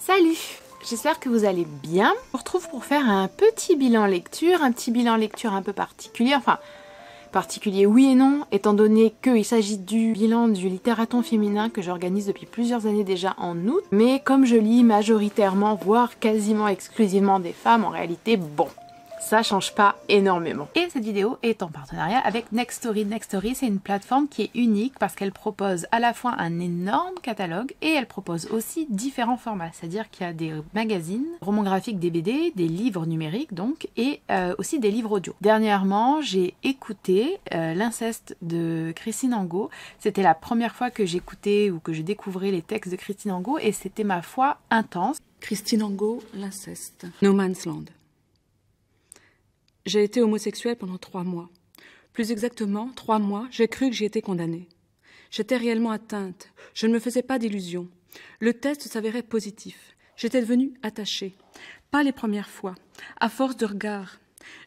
Salut! J'espère que vous allez bien. Je vous retrouve pour faire un petit bilan lecture, un peu particulier, enfin particulier oui et non, étant donné qu'il s'agit du bilan du littératon féminin que j'organise depuis plusieurs années déjà en août, mais comme je lis majoritairement, voire quasiment exclusivement des femmes, en réalité, bon, ça change pas énormément. Et cette vidéo est en partenariat avec Nextory. Nextory, c'est une plateforme qui est unique parce qu'elle propose à la fois un énorme catalogue et elle propose aussi différents formats. C'est-à-dire qu'il y a des magazines, romans graphiques, des BD, des livres numériques donc, et aussi des livres audio. Dernièrement, j'ai écouté L'inceste de Christine Angot. C'était la première fois que j'écoutais ou que je découvrais les textes de Christine Angot et c'était ma foi intense. Christine Angot, L'inceste. No Man's Land. J'ai été homosexuelle pendant 3 mois. Plus exactement, 3 mois, j'ai cru que j'y étais condamnée. J'étais réellement atteinte. Je ne me faisais pas d'illusions. Le test s'avérait positif. J'étais devenue attachée. Pas les premières fois. À force de regards.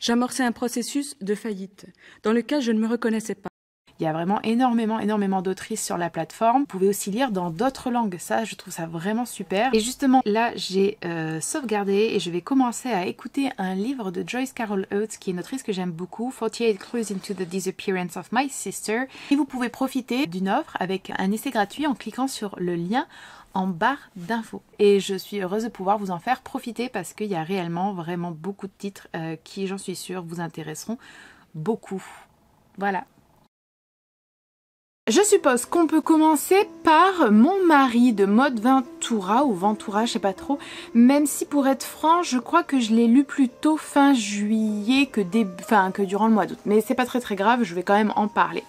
J'amorçais un processus de faillite, dans lequel je ne me reconnaissais pas. Il y a vraiment énormément d'autrices sur la plateforme. Vous pouvez aussi lire dans d'autres langues. Ça, je trouve ça vraiment super. Et justement, là, j'ai sauvegardé et je vais commencer à écouter un livre de Joyce Carol Oates, qui est une autrice que j'aime beaucoup, 48 Clues into the Disappearance of My Sister. Et vous pouvez profiter d'une offre avec un essai gratuit en cliquant sur le lien en barre d'infos. Et je suis heureuse de pouvoir vous en faire profiter parce qu'il y a réellement vraiment beaucoup de titres qui, j'en suis sûre, vous intéresseront beaucoup. Voilà. Je suppose qu'on peut commencer par Mon mari de Maud Ventura ou Ventura, je sais pas trop, même si pour être franc, je crois que je l'ai lu plutôt fin juillet que durant le mois d'août. Mais c'est pas très grave, je vais quand même en parler.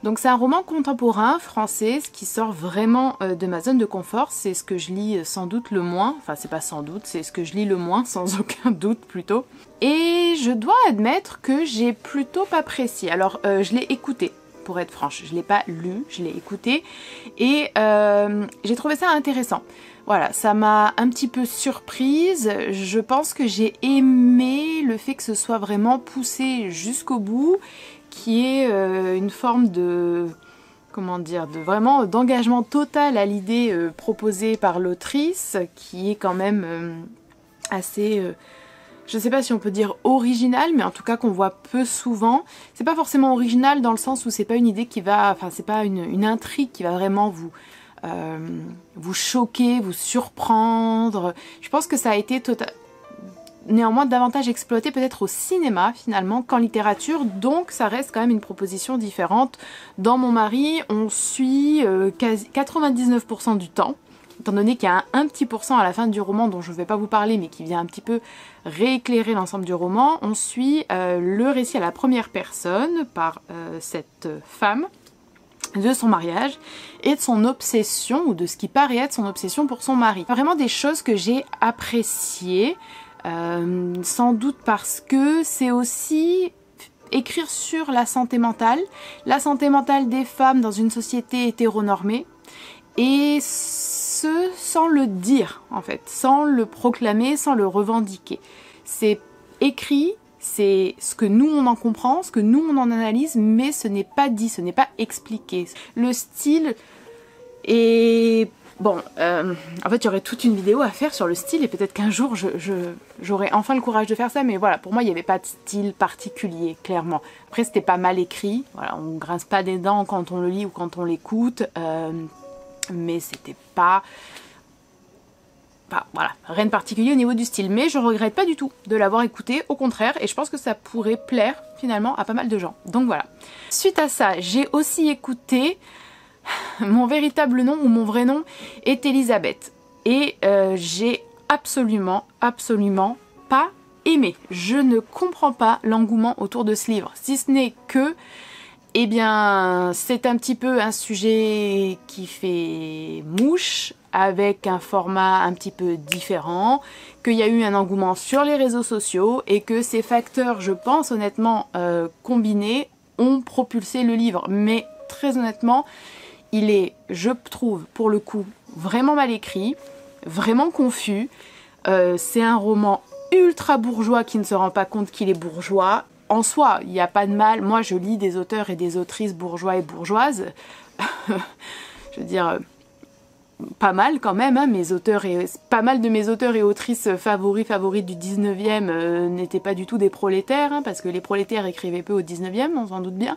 Donc c'est un roman contemporain français, ce qui sort vraiment de ma zone de confort, c'est ce que je lis sans doute le moins, enfin c'est pas sans doute, c'est ce que je lis le moins, sans aucun doute plutôt. Et je dois admettre que j'ai plutôt pas apprécié, alors je l'ai écouté. Pour être franche, je ne l'ai pas lu, je l'ai écouté et j'ai trouvé ça intéressant. Voilà, ça m'a un petit peu surprise. Je pense que j'ai aimé le fait que ce soit vraiment poussé jusqu'au bout, qui est une forme de, comment dire, de vraiment d'engagement total à l'idée proposée par l'autrice, qui est quand même assez... je sais pas si on peut dire original, mais en tout cas qu'on voit peu souvent. C'est pas forcément original dans le sens où c'est pas une idée qui va, enfin c'est pas une intrigue qui va vraiment vous choquer, vous surprendre. Je pense que ça a été néanmoins davantage exploité peut-être au cinéma finalement qu'en littérature, donc ça reste quand même une proposition différente. Dans Mon mari, on suit 99% du temps, étant donné qu'il y a un petit pourcent à la fin du roman dont je ne vais pas vous parler mais qui vient un petit peu rééclairer l'ensemble du roman, on suit le récit à la première personne par cette femme, de son mariage et de son obsession, ou de ce qui paraît être son obsession pour son mari. Vraiment des choses que j'ai appréciées, sans doute parce que c'est aussi écrire sur la santé mentale des femmes dans une société hétéronormée, et ce sans le dire en fait, sans le proclamer, sans le revendiquer. C'est écrit, c'est ce que nous on en comprend, ce que nous on en analyse, mais ce n'est pas dit, ce n'est pas expliqué. Le style est... Bon, en fait il y aurait toute une vidéo à faire sur le style et peut-être qu'un jour j'aurai enfin le courage de faire ça, mais voilà, pour moi il n'y avait pas de style particulier, clairement. Après c'était pas mal écrit, voilà, on grince pas des dents quand on le lit ou quand on l'écoute, mais c'était pas... voilà, rien de particulier au niveau du style, mais je regrette pas du tout de l'avoir écouté, au contraire, et je pense que ça pourrait plaire finalement à pas mal de gens, donc voilà. Suite à ça, j'ai aussi écouté Mon véritable nom ou mon vrai nom est Elisabeth, et j'ai absolument pas aimé. Je ne comprends pas l'engouement autour de ce livre, si ce n'est que, eh bien, c'est un petit peu un sujet qui fait mouche, avec un format un petit peu différent, qu'il y a eu un engouement sur les réseaux sociaux et que ces facteurs, je pense honnêtement, combinés, ont propulsé le livre. Mais très honnêtement, il est, je trouve, pour le coup, vraiment mal écrit, vraiment confus. C'est un roman ultra bourgeois qui ne se rend pas compte qu'il est bourgeois. En soi, il n'y a pas de mal. Moi, je lis des auteurs et des autrices bourgeois et bourgeoises. Je veux dire... pas mal quand même, hein, pas mal de mes auteurs et autrices favorites du 19e n'étaient pas du tout des prolétaires, hein, parce que les prolétaires écrivaient peu au 19e, on s'en doute bien.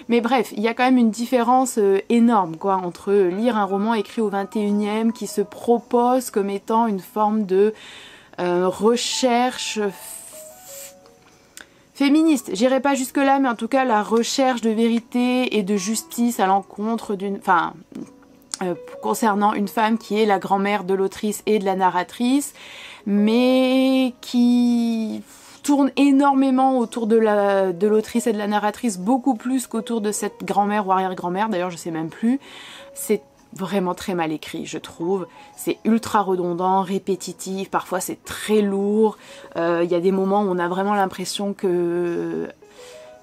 Mais bref, il y a quand même une différence énorme quoi, entre lire un roman écrit au 21e qui se propose comme étant une forme de recherche féministe. J'irai pas jusque là, mais en tout cas la recherche de vérité et de justice à l'encontre d'une... Enfin, concernant une femme qui est la grand-mère de l'autrice et de la narratrice, mais qui tourne énormément autour de l'autrice et de la narratrice, beaucoup plus qu'autour de cette grand-mère ou arrière-grand-mère, d'ailleurs je sais même plus. C'est vraiment très mal écrit, je trouve. C'est ultra redondant, répétitif, parfois c'est très lourd. Il y a des moments où on a vraiment l'impression que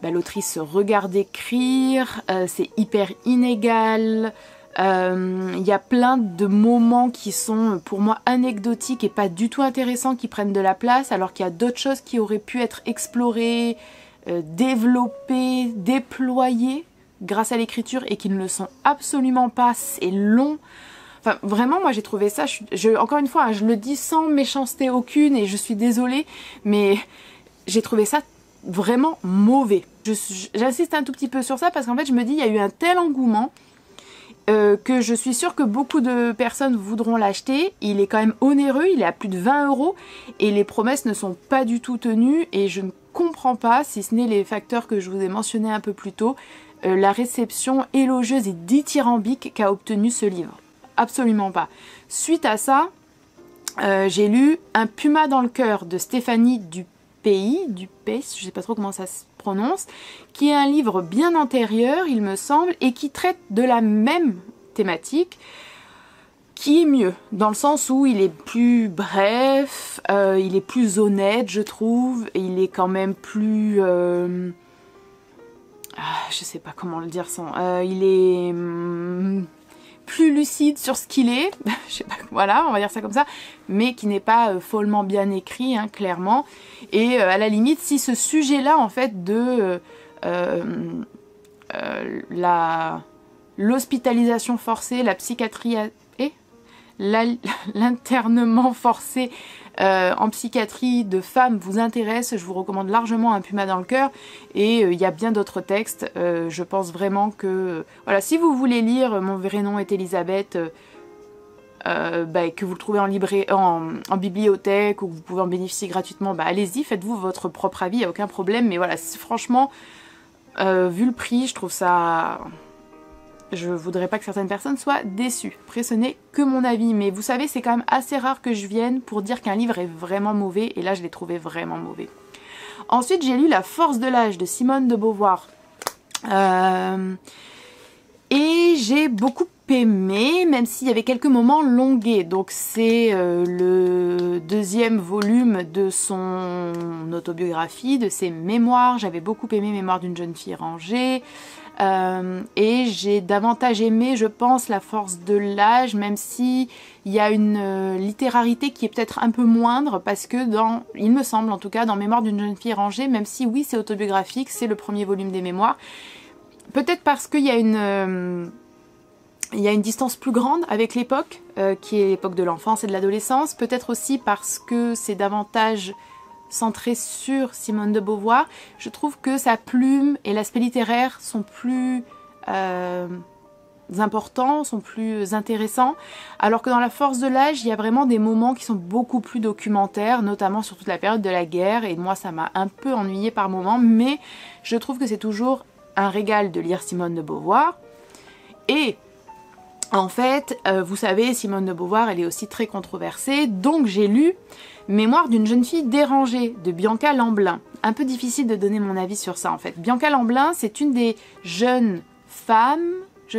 l'autrice se regarde écrire, c'est hyper inégal. Il y a plein de moments qui sont pour moi anecdotiques et pas du tout intéressants qui prennent de la place, alors qu'il y a d'autres choses qui auraient pu être explorées, développées, déployées grâce à l'écriture et qui ne le sont absolument pas. C'est long. Enfin, vraiment, moi j'ai trouvé ça, encore une fois, hein, je le dis sans méchanceté aucune et je suis désolée, mais j'ai trouvé ça vraiment mauvais. J'insiste un tout petit peu sur ça parce qu'en fait je me dis il y a eu un tel engouement que je suis sûre que beaucoup de personnes voudront l'acheter. Il est quand même onéreux, il est à plus de 20 € et les promesses ne sont pas du tout tenues et je ne comprends pas, si ce n'est les facteurs que je vous ai mentionnés un peu plus tôt, la réception élogieuse et dithyrambique qu'a obtenu ce livre. Absolument pas. Suite à ça, j'ai lu Un puma dans le cœur de Stéphanie Dupéis, je sais pas trop comment ça se prononce, qui est un livre bien antérieur, il me semble, et qui traite de la même thématique, qui est mieux, dans le sens où il est plus bref, il est plus honnête, je trouve, et il est quand même plus... je sais pas comment le dire sans... il est... plus lucide sur ce qu'il est, je sais pas, voilà, on va dire ça comme ça, mais qui n'est pas follement bien écrit, hein, clairement. Et à la limite, si ce sujet-là, en fait, de l'hospitalisation forcée, la psychiatrie et l'internement forcé en psychiatrie de femmes vous intéresse, je vous recommande largement Un puma dans le cœur, et il y a bien d'autres textes. Je pense vraiment que voilà, si vous voulez lire Mon vrai nom est Elisabeth, que vous le trouvez en bibliothèque ou que vous pouvez en bénéficier gratuitement, allez-y, faites-vous votre propre avis, il n'y a aucun problème. Mais voilà, franchement, vu le prix, je trouve ça... Je voudrais pas que certaines personnes soient déçues. Après, ce n'est que mon avis, mais vous savez, c'est quand même assez rare que je vienne pour dire qu'un livre est vraiment mauvais, et là, je l'ai trouvé vraiment mauvais. Ensuite, j'ai lu La force de l'âge de Simone de Beauvoir. Et j'ai beaucoup aimé, même s'il y avait quelques moments longués. Donc c'est le deuxième volume de son autobiographie, de ses mémoires. J'avais beaucoup aimé Mémoires d'une jeune fille rangée. Et j'ai davantage aimé, je pense, La force de l'âge, même si il y a une littérarité qui est peut-être un peu moindre, parce que il me semble en tout cas, dans Mémoires d'une jeune fille rangée, même si oui c'est autobiographique, c'est le premier volume des mémoires, peut-être parce qu'il y a une distance plus grande avec l'époque, qui est l'époque de l'enfance et de l'adolescence, peut-être aussi parce que c'est davantage centré sur Simone de Beauvoir. Je trouve que sa plume et l'aspect littéraire sont plus importants, sont plus intéressants, alors que dans La force de l'âge, il y a vraiment des moments qui sont beaucoup plus documentaires, notamment sur toute la période de la guerre, et moi ça m'a un peu ennuyée par moments, mais je trouve que c'est toujours un régal de lire Simone de Beauvoir. Et en fait, vous savez, Simone de Beauvoir, elle est aussi très controversée, donc j'ai lu Mémoires d'une jeune fille dérangée de Bianca Lamblin. Un peu difficile de donner mon avis sur ça en fait. Bianca Lamblin, c'est une des jeunes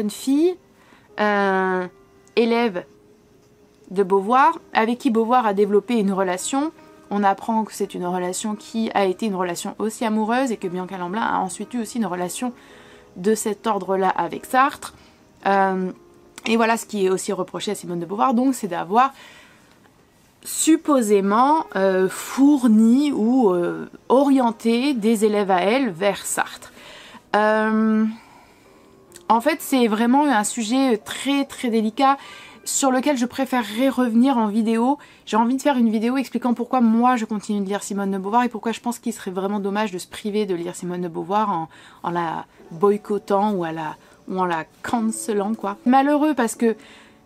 filles, élèves de Beauvoir, avec qui Beauvoir a développé une relation. On apprend que c'est une relation qui a été une relation aussi amoureuse et que Bianca Lamblin a ensuite eu aussi une relation de cet ordre-là avec Sartre. Et voilà, ce qui est aussi reproché à Simone de Beauvoir, donc, c'est d'avoir supposément fourni ou orienté des élèves à elle vers Sartre. En fait, c'est vraiment un sujet très très délicat. sur lequel je préférerais revenir en vidéo. J'ai envie de faire une vidéo expliquant pourquoi moi je continue de lire Simone de Beauvoir et pourquoi je pense qu'il serait vraiment dommage de se priver de lire Simone de Beauvoir en la boycottant ou en la cancellant, quoi. Malheureux parce que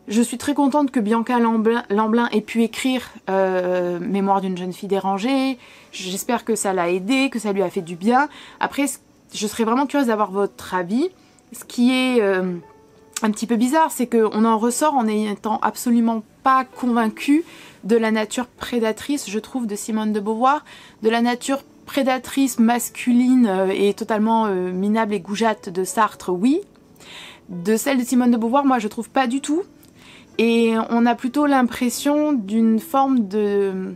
je suis très contente que Bianca Lamblin ait pu écrire Mémoire d'une jeune fille dérangée. J'espère que ça l'a aidé, que ça lui a fait du bien. Après, je serais vraiment curieuse d'avoir votre avis. Ce qui est un petit peu bizarre, c'est qu'on en ressort en n'étant absolument pas convaincu de la nature prédatrice, je trouve, de Simone de Beauvoir, de la nature prédatrice masculine et totalement minable et goujate de Sartre, oui. De celle de Simone de Beauvoir, moi je trouve pas du tout. Et on a plutôt l'impression d'une forme de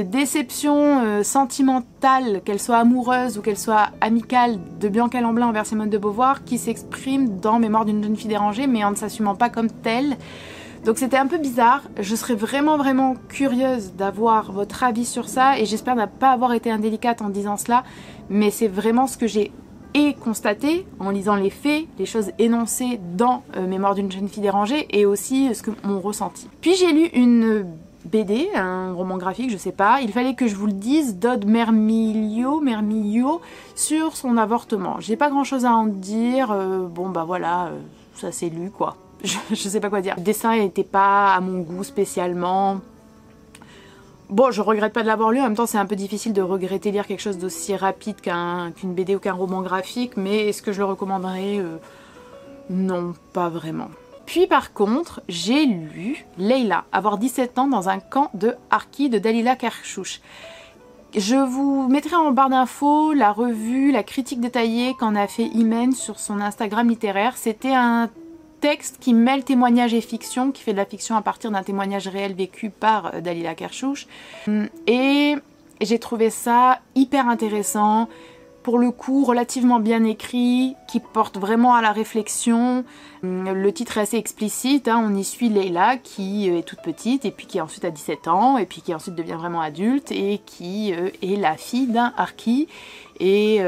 déception sentimentale, qu'elle soit amoureuse ou qu'elle soit amicale, de Bianca Lamblin envers Simone de Beauvoir, qui s'exprime dans Mémoire d'une jeune fille dérangée, mais en ne s'assumant pas comme telle. Donc c'était un peu bizarre. Je serais vraiment curieuse d'avoir votre avis sur ça, et j'espère ne pas avoir été indélicate en disant cela, mais c'est vraiment ce que j'ai constaté en lisant les faits, les choses énoncées dans Mémoire d'une jeune fille dérangée, et aussi ce que mon ressenti. Puis j'ai lu une BD, un roman graphique, je sais pas, il fallait que je vous le dise, d'Aude Mermillo sur son avortement. J'ai pas grand chose à en dire, bon bah voilà, ça s'est lu quoi, je sais pas quoi dire. Le dessin n'était pas à mon goût spécialement. Bon, je regrette pas de l'avoir lu, en même temps c'est un peu difficile de regretter lire quelque chose d'aussi rapide qu'une BD ou qu'un roman graphique, mais est-ce que je le recommanderais non, pas vraiment. Puis par contre, j'ai lu Leila, avoir 17 ans dans un camp de harkis de Dalila Kershouch. Je vous mettrai en barre d'infos la revue, la critique détaillée qu'en a fait Imen sur son Instagram littéraire. C'était un texte qui mêle témoignage et fiction, qui fait de la fiction à partir d'un témoignage réel vécu par Dalila Kershouch. Et j'ai trouvé ça hyper intéressant, pour le coup relativement bien écrit, qui porte vraiment à la réflexion. Le titre est assez explicite, hein, on y suit Leila qui est toute petite et puis qui ensuite a 17 ans et puis qui ensuite devient vraiment adulte et qui est la fille d'un harki et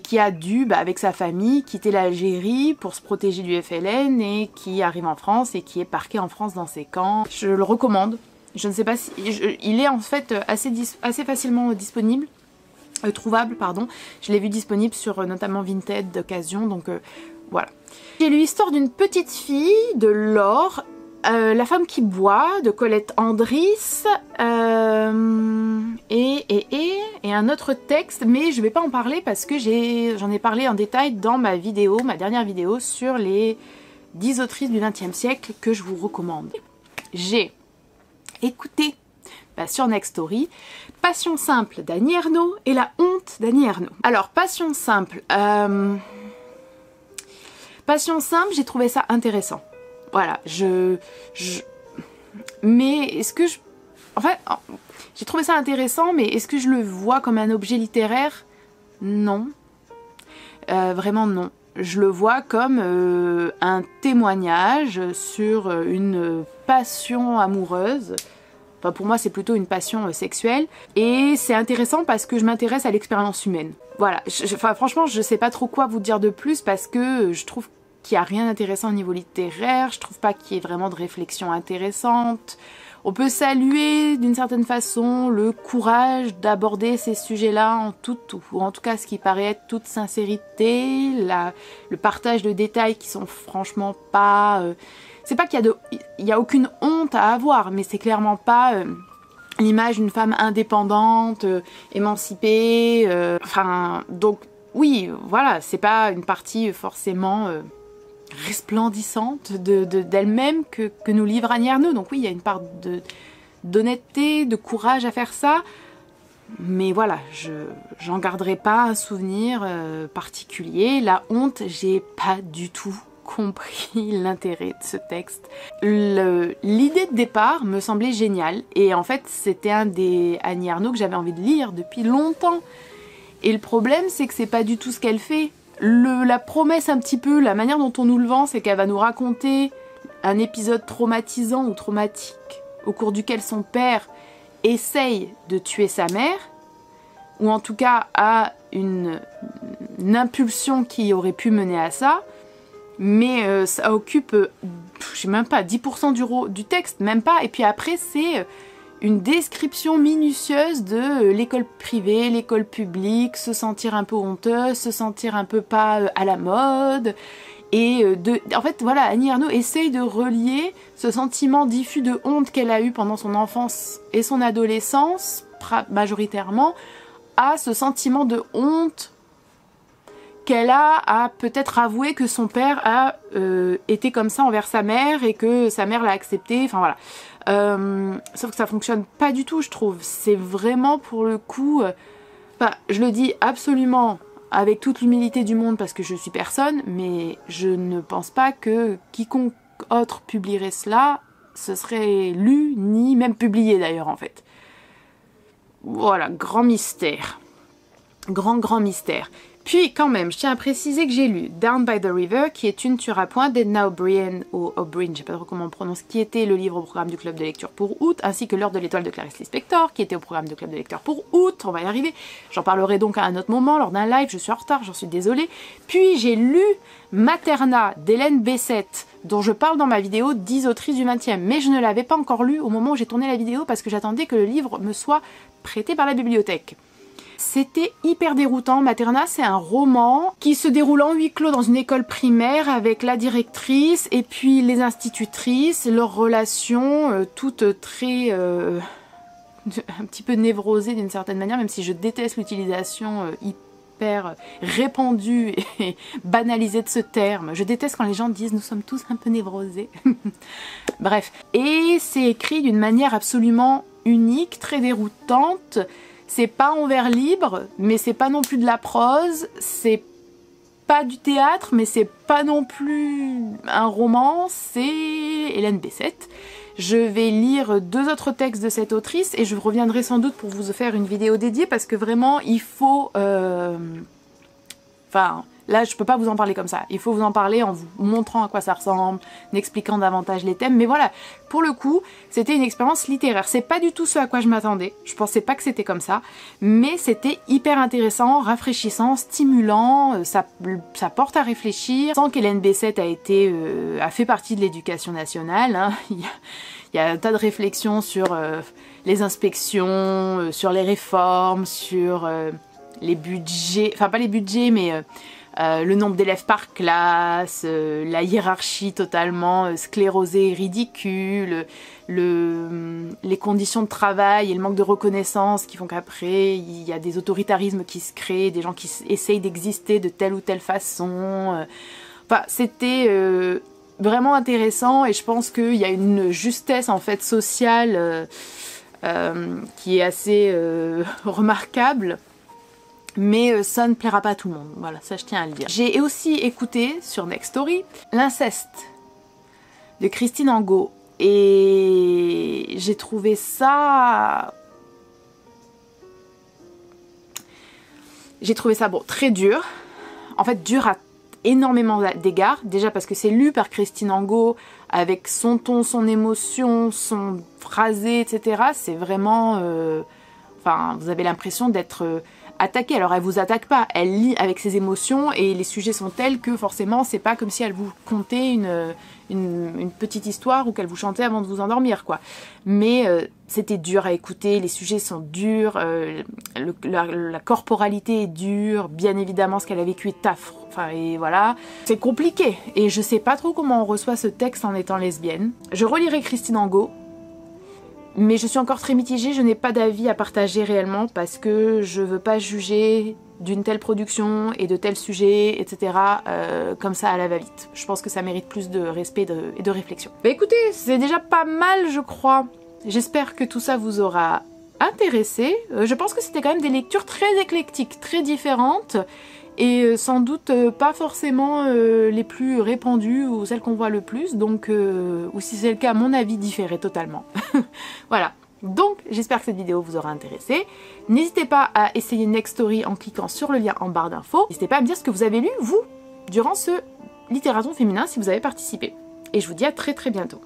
qui a dû, avec sa famille, quitter l'Algérie pour se protéger du FLN et qui arrive en France et qui est parqué en France dans ses camps. Je le recommande. Je ne sais pas si... il est en fait assez facilement disponible. Trouvable, pardon. Je l'ai vu disponible sur notamment Vinted d'occasion, donc voilà. J'ai lu l'histoire d'une petite fille, de Laure, La femme qui boit, de Colette Andris, et un autre texte, mais je vais pas en parler parce que j'en ai parlé en détail dans ma dernière vidéo sur les 10 autrices du XXe siècle que je vous recommande. J'ai écouté sur Nextory, Passion simple d'Annie Ernaux et La honte d'Annie Ernaux. Alors, Passion simple, j'ai trouvé ça intéressant. Voilà, mais est-ce que j'ai trouvé ça intéressant, mais est-ce que je le vois comme un objet littéraire? Non. Vraiment non. Je le vois comme un témoignage sur une passion amoureuse. Enfin, pour moi, c'est plutôt une passion sexuelle. Et c'est intéressant parce que je m'intéresse à l'expérience humaine. Voilà. Franchement, je sais pas trop quoi vous dire de plus parce que je trouve qu'il n'y a rien d'intéressant au niveau littéraire. Je trouve pas qu'il y ait vraiment de réflexion intéressante. On peut saluer d'une certaine façon le courage d'aborder ces sujets-là en en tout cas ce qui paraît être toute sincérité, le partage de détails qui sont franchement pas... c'est pas qu'il y a aucune honte à avoir, mais c'est clairement pas l'image d'une femme indépendante, émancipée, donc oui, voilà, c'est pas une partie forcément resplendissante d'elle-même que nous livre Annie Ernaux. Donc oui, il y a une part d'honnêteté, de courage à faire ça, mais voilà, j'en garderai pas un souvenir particulier. La honte, j'ai pas du tout compris l'intérêt de ce texte. L'idée de départ me semblait géniale et en fait c'était un des Annie Ernaux que j'avais envie de lire depuis longtemps. Et le problème c'est que c'est pas du tout ce qu'elle fait. La promesse un petit peu, la manière dont on nous le vend, c'est qu'elle va nous raconter un épisode traumatisant ou traumatique au cours duquel son père essaye de tuer sa mère, ou en tout cas a une impulsion qui aurait pu mener à ça. mais ça occupe, je sais même pas, 10% du texte, même pas. Et puis après, c'est une description minutieuse de l'école privée, l'école publique, se sentir un peu honteuse, se sentir un peu pas à la mode. Et en fait, voilà, Annie Ernaux essaye de relier ce sentiment diffus de honte qu'elle a eu pendant son enfance et son adolescence, majoritairement, à ce sentiment de honte qu'elle a à peut-être avouer que son père a été comme ça envers sa mère et que sa mère l'a accepté, enfin voilà. Sauf que ça fonctionne pas du tout, je trouve. C'est vraiment pour le coup... je le dis absolument avec toute l'humilité du monde parce que je suis personne, mais je ne pense pas que quiconque autre publierait cela, ce serait lu, ni même publié d'ailleurs en fait. Voilà, grand mystère. Grand mystère. Puis quand même, je tiens à préciser que j'ai lu Down by the River, qui est une tueur à point d'Edna O'Brien, ou O'Brien, je sais pas trop comment on prononce, qui était le livre au programme du club de lecture pour août, ainsi que L'heure de l'étoile de Clarice Lispector, qui était au programme du club de lecture pour août, on va y arriver. J'en parlerai donc à un autre moment, lors d'un live, je suis en retard, j'en suis désolée. Puis j'ai lu Materna d'Hélène Bessette, dont je parle dans ma vidéo 10 autrices du 20e, mais je ne l'avais pas encore lu au moment où j'ai tourné la vidéo parce que j'attendais que le livre me soit prêté par la bibliothèque. C'était hyper déroutant. Materna, c'est un roman qui se déroule en huis clos dans une école primaire avec la directrice et puis les institutrices, leurs relations toutes très... un petit peu névrosées d'une certaine manière, même si je déteste l'utilisation hyper répandue et banalisée de ce terme. Je déteste quand les gens disent « nous sommes tous un peu névrosés ». Bref. Et c'est écrit d'une manière absolument unique, très déroutante. C'est pas en vers libre, mais c'est pas non plus de la prose, c'est pas du théâtre, mais c'est pas non plus un roman, c'est Hélène Bessette. Je vais lire 2 autres textes de cette autrice et je reviendrai sans doute pour vous faire une vidéo dédiée parce que vraiment il faut... Enfin, là je peux pas vous en parler comme ça, il faut vous en parler en vous montrant à quoi ça ressemble, en expliquant davantage les thèmes, mais voilà, pour le coup, c'était une expérience littéraire. C'est pas du tout ce à quoi je m'attendais, je pensais pas que c'était comme ça, mais c'était hyper intéressant, rafraîchissant, stimulant, ça porte à réfléchir, sans qu'Hélène Bessette a fait partie de l'éducation nationale, hein. Il y a un tas de réflexions sur les inspections, sur les réformes, sur... les budgets, enfin pas les budgets mais le nombre d'élèves par classe, la hiérarchie totalement sclérosée et ridicule, les conditions de travail et le manque de reconnaissance qui font qu'après il y a des autoritarismes qui se créent, des gens qui essayent d'exister de telle ou telle façon. Enfin c'était vraiment intéressant et je pense qu'il y a une justesse en fait sociale qui est assez remarquable. Mais ça ne plaira pas à tout le monde, voilà, ça je tiens à le dire. J'ai aussi écouté sur Next Story L'inceste de Christine Angot et j'ai trouvé ça bon, très dur, en fait dur à énormément d'égards, déjà parce que c'est lu par Christine Angot avec son ton, son émotion, son phrasé, etc. C'est vraiment... Enfin, vous avez l'impression d'être... attaquée. Alors elle vous attaque pas, elle lit avec ses émotions et les sujets sont tels que forcément c'est pas comme si elle vous contait une petite histoire ou qu'elle vous chantait avant de vous endormir quoi. Mais c'était dur à écouter, les sujets sont durs, la corporalité est dure, bien évidemment ce qu'elle a vécu est affreux. Enfin et voilà, c'est compliqué et je sais pas trop comment on reçoit ce texte en étant lesbienne. Je relirai Christine Angot. Mais je suis encore très mitigée, je n'ai pas d'avis à partager réellement parce que je veux pas juger d'une telle production et de tels sujets, etc. Comme ça à la va-vite. Je pense que ça mérite plus de respect et de réflexion. Bah écoutez, c'est déjà pas mal je crois. J'espère que tout ça vous aura intéressé. Je pense que c'était quand même des lectures très éclectiques, très différentes. Et sans doute pas forcément les plus répandues ou celles qu'on voit le plus, donc ou si c'est le cas, mon avis différait totalement. Voilà, donc j'espère que cette vidéo vous aura intéressé. N'hésitez pas à essayer Next Story en cliquant sur le lien en barre d'infos. N'hésitez pas à me dire ce que vous avez lu, vous, durant ce littératon féminin, si vous avez participé. Et je vous dis à très bientôt.